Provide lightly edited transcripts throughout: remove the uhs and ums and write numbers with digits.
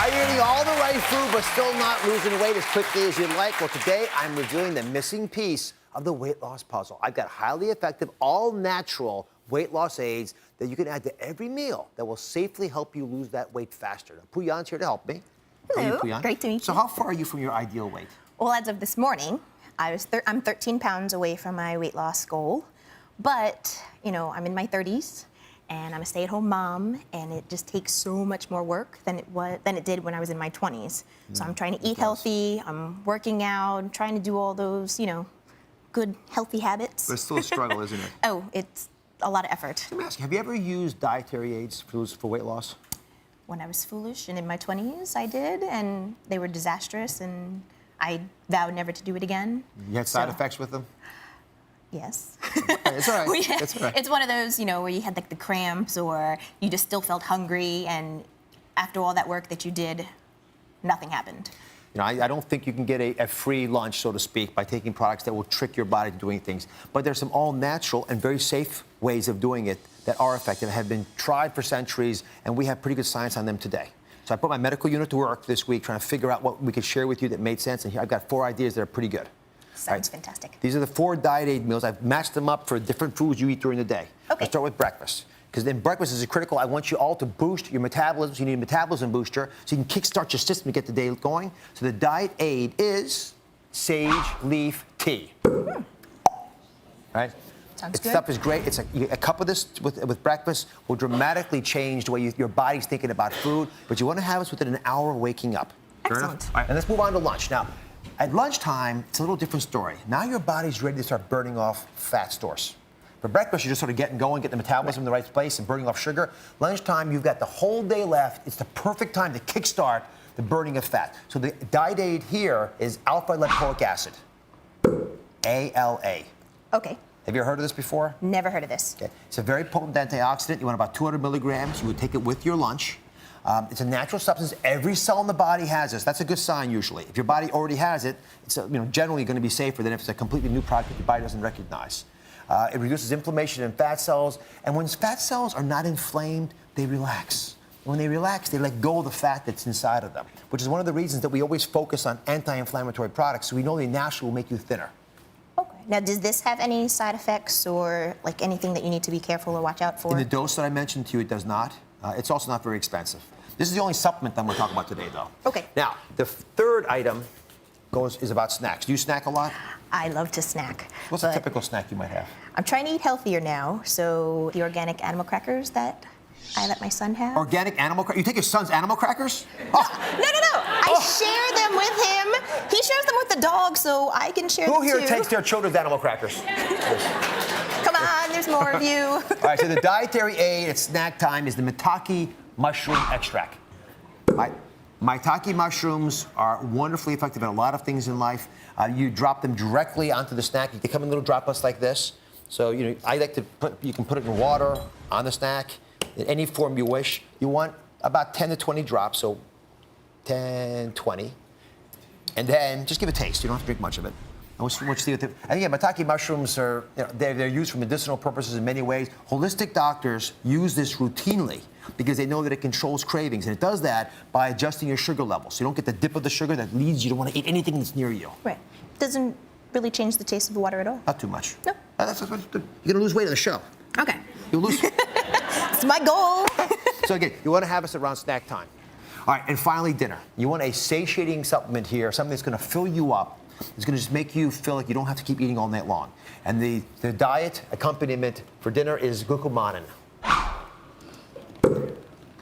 Are you eating all the right food but still not losing weight as quickly as you'd like? Well, today I'm revealing the missing piece of the weight loss puzzle. I've got highly effective, all-natural weight loss aids that you can add to every meal that will safely help you lose that weight faster. Now, Puyan's here to help me. Hello, How are you, Puyan? great to meet you. So how far are you from your ideal weight? Well, as of this morning, I'm 13 pounds away from my weight loss goal. But, I'm in my 30s, and I'm a stay-at-home mom, and it just takes so much more work than it did when I was in my 20s. So I'm trying to eat healthy, I'm working out, I'm trying to do all those, good, healthy habits. But it's still a struggle, isn't it? Oh, it's a lot of effort. Let me ask you, have you ever used dietary aids for weight loss? When I was foolish and in my 20s, I did, and they were disastrous, and I vowed never to do it again. You had side effects with them? Yes. It's all right. It's all right. It's one of those, where you had like the cramps or you just still felt hungry, and after all that work that you did, nothing happened. I don't think you can get a free lunch, so to speak, by taking products that will trick your body to doing things. But there's some all-natural and very safe ways of doing it that are effective, have been tried for centuries, and we have pretty good science on them today. So I put my medical unit to work this week trying to figure out what we could share with you that made sense, and here I've got 4 ideas that are pretty good. Sounds fantastic. These are the 4 diet aid meals. I've matched them up for different foods you eat during the day. Okay. Let's start with breakfast. Because then breakfast is critical. I want you all to boost your metabolism. So you need a metabolism booster so you can kickstart your system to get the day going. So the diet aid is sage leaf tea. Right? Sounds This good. stuff is great. It's a cup of this with breakfast will dramatically change the way your body's thinking about food. But you want to have this within an hour of waking up. Fair enough? Excellent. All right, and let's move on to lunch. Now, at lunchtime, it's a little different story. Now your body's ready to start burning off fat stores. For breakfast, you're just sort of getting going, getting the metabolism in the right place and burning off sugar. Lunchtime, you've got the whole day left. It's the perfect time to kickstart the burning of fat. So the diet aid here is alpha-lipoic acid, ALA. Okay. Have you ever heard of this before? Never heard of this. Okay. It's a very potent antioxidant. You want about 200 milligrams. You would take it with your lunch. It's a natural substance. Every cell in the body has this. That's a good sign usually. If your body already has it, it's generally going to be safer than if it's a completely new product that your body doesn't recognize. It reduces inflammation in fat cells, and when fat cells are not inflamed, they relax. When they relax, they let go of the fat that's inside of them, which is one of the reasons that we always focus on anti-inflammatory products, so we know they naturally will make you thinner. Okay. Now, does this have any side effects or like anything that you need to be careful or watch out for? In the dose that I mentioned to you, it does not. It's also not very expensive. This is the only supplement I'm going to talk about today, though. Okay. Now, the third item is about snacks. Do you snack a lot? I love to snack. What's a typical snack you might have? I'm trying to eat healthier now, so the organic animal crackers that I let my son have. Organic animal crackers? You take your son's animal crackers? Oh. No. I share them with him. He shares them with the dog, so I can share them Who here too. takes their children's animal crackers? Come on, there's more of you. All right, so the dietary aid at snack time is the maitake mushroom extract. Maitake mushrooms are wonderfully effective at a lot of things in life. You drop them directly onto the snack. They come in little droplets like this. So, I like to you can put it in water, on the snack, in any form you wish. You want about 10 to 20 drops, so 10, 20. And then just give it a taste. You don't have to drink much of it. I want you to see what and again, maitake mushrooms are, they're used for medicinal purposes in many ways. Holistic doctors use this routinely because they know that it controls cravings, and it does that by adjusting your sugar levels. So you don't get the dip of the sugar that leads you to want to eat anything that's near you. Right. Doesn't really change the taste of the water at all. Not too much. No. That's good. You're going to lose weight on the show. Okay. You'll lose. It's my goal. So again, you want to have us around snack time. All right, and finally, dinner. You want a satiating supplement here, something that's going to fill you up. It's going to just make you feel like you don't have to keep eating all night long. And the diet accompaniment for dinner is glucomannan.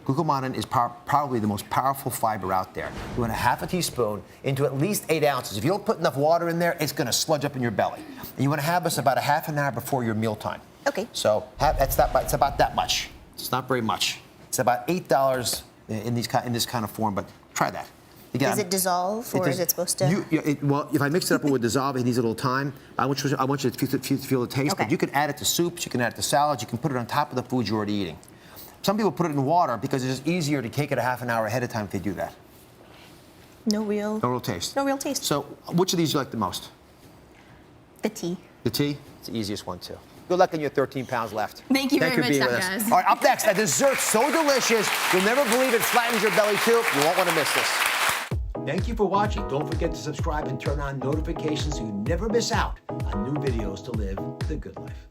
Glucomannan is probably the most powerful fiber out there. You want a half a teaspoon into at least 8 ounces. If you don't put enough water in there, it's going to sludge up in your belly. And you want to have this about a half an hour before your mealtime. Okay. So it's about that much. It's not very much. It's about $8 in this kind of form, but try that. Again, Does it dissolve, or is it supposed to? Well, if I mix it up, it would dissolve. It needs a little time. I want you to feel the taste, Okay. but you can add it to soups, you can add it to salads, you can put it on top of the foods you're already eating. Some people put it in water because it's just easier to take it a half an hour ahead of time if they do that. No real taste. No real taste. So which of these do you like the most? The tea. The tea? It's the easiest one, too. Good luck on your 13 pounds left. Thank you very for much, being Dr. with us. Oz. All right, up next, a dessert so delicious, you'll never believe it flattens your belly too. You won't want to miss this. Thank you for watching. Don't forget to subscribe and turn on notifications so you never miss out on new videos to live the good life.